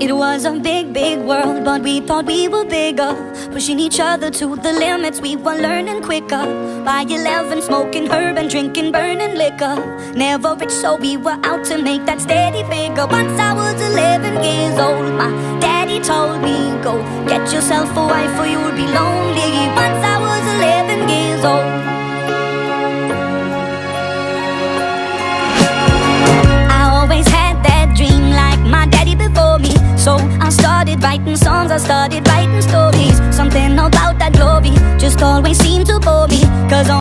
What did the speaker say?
It was a big, big world, but we thought we were bigger. Pushing each other to the limits, we were learning quicker. By 11, smoking herb and drinking burning liquor. Never rich, so we were out to make that steady figure. Once I was 11 years old, my daddy told me, go get yourself a wife or you